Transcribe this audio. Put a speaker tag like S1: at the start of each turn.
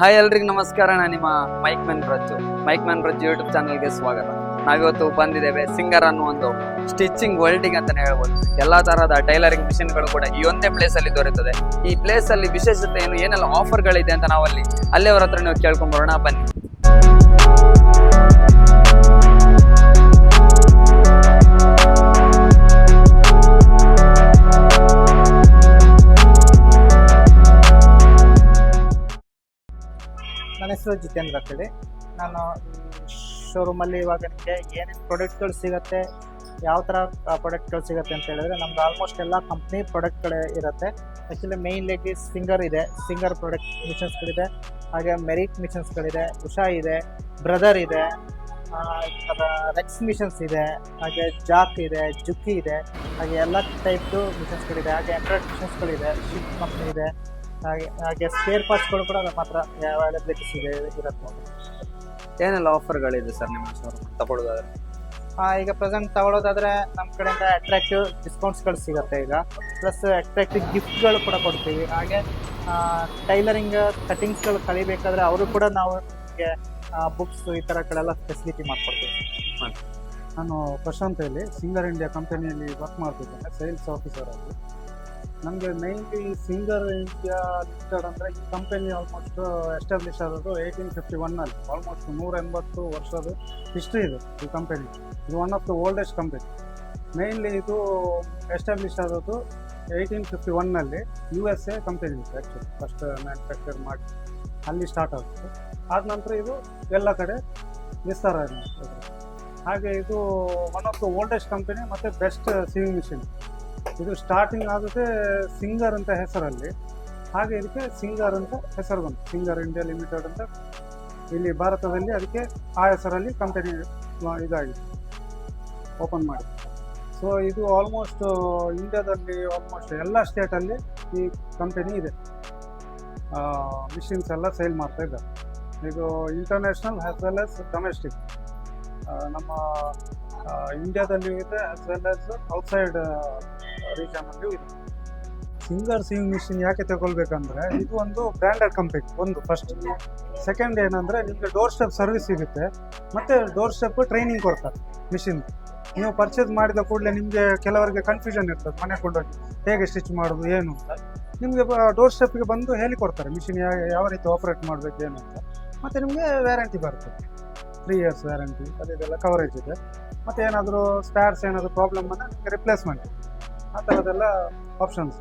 S1: Hi ಎಲ್ರಿಗೂ ನಮಸ್ಕಾರ. ನಾನು ನಿಮ್ಮ ಮೈಕ್ ಮ್ಯಾನ್ ರಜ್ಜು ಯೂಟ್ಯೂಬ್ ಚಾನಲ್ಗೆ ಸ್ವಾಗತ. ನಾವಿವತ್ತು ಬಂದಿದ್ದೇವೆ ಸಿಂಗರ್ ಅನ್ನೋ ಒಂದು ಸ್ಟಿಚಿಂಗ್ ವರ್ಲ್ಡಿಗೆ ಅಂತಾನೆ ಹೇಳ್ಬೋದು. ಎಲ್ಲಾ ತರಹದ ಟೈಲರಿಂಗ್ ಮಿಷಿನ್ಗಳು ಕೂಡ ಈ ಒಂದೇ ಪ್ಲೇಸ್ ಅಲ್ಲಿ ದೊರೆಯುತ್ತದೆ. ಈ ಪ್ಲೇಸ್ ಅಲ್ಲಿ ವಿಶೇಷತೆ ಏನು, ಏನೆಲ್ಲ ಆಫರ್ಗಳಿದೆ ಅಂತ ನಾವು ಅಲ್ಲಿಯವರ ಹತ್ರ ನೀವು ಕೇಳ್ಕೊಂಡ್ ಬರೋಣ ಬನ್ನಿ.
S2: ನನ್ನ ಹೆಸರು ಜಿತೇಂದ್ರ ಅಂತೇಳಿ. ನಾನು ಶೋರೂಮಲ್ಲಿ ಇವಾಗ ನಿಮಗೆ ಏನೇನು ಪ್ರಾಡಕ್ಟ್ಗಳು ಸಿಗುತ್ತೆ, ಯಾವ ಥರ ಪ್ರಾಡಕ್ಟ್ಗಳು ಸಿಗುತ್ತೆ ಅಂತ ಹೇಳಿದ್ರೆ ನಮ್ದು ಆಲ್ಮೋಸ್ಟ್ ಎಲ್ಲ ಕಂಪ್ನಿ ಪ್ರಾಡಕ್ಟ್ಗಳೇ ಇರುತ್ತೆ. ಆ್ಯಕ್ಚುಲಿ ಮೇಯ್ನ್ಲಿ ಸಿಂಗರ್ ಇದೆ, ಸಿಂಗರ್ ಪ್ರಾಡಕ್ಟ್ ಮಿಷನ್ಸ್ಗಳಿದೆ, ಹಾಗೆ ಮೆರಿಟ್ ಮಿಷನ್ಸ್ಗಳಿದೆ, ಉಷಾ ಇದೆ, ಬ್ರದರ್ ಇದೆ, ರೆಕ್ಸ್ ಮಿಷನ್ಸ್ ಇದೆ, ಹಾಗೆ ಜಾಕ್ ಇದೆ, ಜುಕ್ಕಿ ಇದೆ, ಹಾಗೆ ಎಲ್ಲ ಟೈಪ್ದು ಮಿಷನ್ಸ್ಗಳಿದೆ. ಹಾಗೆ ಎಂಬ್ರಾಯ್ಡ್ ಮಿಷನ್ಸ್ಗಳಿದೆ, ಶಿಪ್ ಕಂಪ್ನಿ ಇದೆ, ಹಾಗೆ ಸ್ಪೇರ್ ಪಾರ್ಟ್ಸ್ಗಳು ಕೂಡ ನಮ್ಮ ಹತ್ರ ಅವೈಲಬಿಲಿಟೀಸ್ ಇರುತ್ತೆ.
S1: ಏನೆಲ್ಲ ಆಫರ್ಗಳಿದೆ ಸರ್ ನಿಮ್ಮ ಶೋರೂಮ್ ತಗೊಳ್ಳೋದಾದ್ರೆ?
S2: ಈಗ ಪ್ರೆಸೆಂಟ್ ತಗೊಳ್ಳೋದಾದ್ರೆ ನಮ್ಮ ಕಡೆಯಿಂದ ಅಟ್ರಾಕ್ಟಿವ್ ಡಿಸ್ಕೌಂಟ್ಸ್ಗಳು ಸಿಗುತ್ತೆ. ಈಗ ಪ್ಲಸ್ ಅಟ್ರಾಕ್ಟಿವ್ ಗಿಫ್ಟ್ಗಳು ಕೂಡ ಕೊಡ್ತೀವಿ. ಹಾಗೆ ಟೈಲರಿಂಗ್ ಕಟಿಂಗ್ಸ್ಗಳು ಕಲಿಬೇಕಾದ್ರೆ ಅವರು ಕೂಡ ನಾವು ನಿಮಗೆ ಬುಕ್ಸ್ ಈ ಥರ ಕಡೆಲ್ಲ ಫೆಸಿಲಿಟಿ ಮಾಡಿಕೊಡ್ತೀವಿ.
S3: ನಾನು ಪ್ರಶಾಂತ್ ಇಲ್ಲಿ ಸಿಂಗರ್ ಇಂಡಿಯಾ ಕಂಪನಿಯಲ್ಲಿ ವರ್ಕ್ ಮಾಡ್ತಿದ್ದೇನೆ, ಸೇಲ್ಸ್ ಆಫೀಸರ್ ಆಗಿ. ನಮಗೆ ಮೈನ್ಲಿ ಸಿಂಗರ್ ಇಂಡಿಯಾ ಲಿಮಿಟೆಡ್ ಅಂದರೆ ಈ ಕಂಪನಿ ಆಲ್ಮೋಸ್ಟ್ ಎಸ್ಟಾಬ್ಲಿಷ್ ಆದದ್ದು 1851 ಆಲ್ಮೋಸ್ಟ್ 180 ವರ್ಷದ ಹಿಸ್ಟ್ರಿ ಇದೆ ಈ ಕಂಪನಿ. ಇದು one of the oldest company. Mainly ಇದು ಎಸ್ಟಾಬ್ಲಿಷ್ ಆದದ್ದು 1851 USA ಕಂಪನಿ ಇತ್ತು. ಆ್ಯಕ್ಚುಲಿ ಫಸ್ಟ್ ಮ್ಯಾನುಫ್ಯಾಕ್ಚರ್ ಮಾಡಿ ಅಲ್ಲಿ ಸ್ಟಾರ್ಟ್ ಆಗುತ್ತೆ. ಆದ ನಂತರ ಇದು ಎಲ್ಲ ಕಡೆ ವಿಸ್ತಾರ ಆಗಿದೆ. ಹಾಗೆ ಇದು one of the oldest company ಮತ್ತು ಬೆಸ್ಟ್ ಸಿವಿಂಗ್ ಮಿಷಿನ್. ಇದು ಸ್ಟಾರ್ಟಿಂಗ್ ಆಗುತ್ತೆ ಸಿಂಗರ್ ಅಂತ ಹೆಸರಲ್ಲಿ, ಹಾಗೆ ಇದಕ್ಕೆ ಸಿಂಗರ್ ಅಂತ ಹೆಸರು ಬಂತು, ಸಿಂಗರ್ ಇಂಡಿಯಾ ಲಿಮಿಟೆಡ್ ಅಂತ ಇಲ್ಲಿ ಭಾರತದಲ್ಲಿ ಅದಕ್ಕೆ ಆ ಹೆಸರಲ್ಲಿ ಕಂಪನಿ ಇದಾಗಿದೆ, ಓಪನ್ ಮಾಡಿ. ಸೊ ಇದು ಆಲ್ಮೋಸ್ಟ್ ಇಂಡಿಯಾದಲ್ಲಿ ಆಲ್ಮೋಸ್ಟ್ ಎಲ್ಲ ಸ್ಟೇಟಲ್ಲಿ ಈ ಕಂಪನಿ ಇದೆ. ಮಿಷಿನ್ಸ್ ಎಲ್ಲ ಸೇಲ್ ಮಾಡ್ತಾ ಇದ್ದಾರೆ. ಇದು international as well as domestic, ನಮ್ಮ ಇಂಡಿಯಾದಲ್ಲಿಯೂ ಇದೆ ಆ್ಯಸ್ ವೆಲ್ ಆಸ್ ಔಟ್ಸೈಡ್ ರೀಜನಲ್ಲಿಯೂ ಇದೆ. ಸಿಂಗರ್ ಸಿವಿಂಗ್ ಮಿಷಿನ್ ಯಾಕೆ ತಗೊಳ್ಬೇಕಂದ್ರೆ ಇದು ಒಂದು ಬ್ರ್ಯಾಂಡೆಡ್ ಕಂಪನಿ ಒಂದು ಫಸ್ಟ್. ಸೆಕೆಂಡ್ ಏನಂದರೆ ನಿಮಗೆ ಡೋರ್ ಸ್ಟೆಪ್ ಸರ್ವಿಸ್ ಸಿಗುತ್ತೆ, ಮತ್ತು ಡೋರ್ ಸ್ಟೆಪ್ ಟ್ರೈನಿಂಗ್ ಕೊಡ್ತಾರೆ ಮಿಷಿನ್. ನೀವು ಪರ್ಚೇಸ್ ಮಾಡಿದ ಕೂಡಲೇ ನಿಮಗೆ ಕೆಲವರಿಗೆ ಕನ್ಫ್ಯೂಷನ್ ಇರ್ತದೆ, ಮನೆ ಕೊಂಡೋಗಿ ಹೇಗೆ ಸ್ಟಿಚ್ ಮಾಡೋದು ಏನು ಅಂತ. ನಿಮಗೆ ಡೋರ್ ಸ್ಟೆಪ್ಗೆ ಬಂದು ಹೇಳಿಕೊಡ್ತಾರೆ ಮಿಷಿನ್ ಯಾವ ರೀತಿ ಆಪ್ರೇಟ್ ಮಾಡಬೇಕು ಏನು ಅಂತ. ಮತ್ತು ನಿಮಗೆ ವ್ಯಾರಂಟಿ ಬರುತ್ತೆ, 3 years ವ್ಯಾರಂಟಿ, ಅದೆಲ್ಲ ಕವರೇಜ್ ಇದೆ. ಮತ್ತು ಏನಾದರೂ ಸ್ಪೇರ್ಸ್ ಏನಾದರೂ ಪ್ರಾಬ್ಲಮ್ ಬಂದರೆ ನಿಮಗೆ ರಿಪ್ಲೇಸ್ಮೆಂಟ್, ಆ ಥರದ್ದೆಲ್ಲ ಆಪ್ಷನ್ಸ್.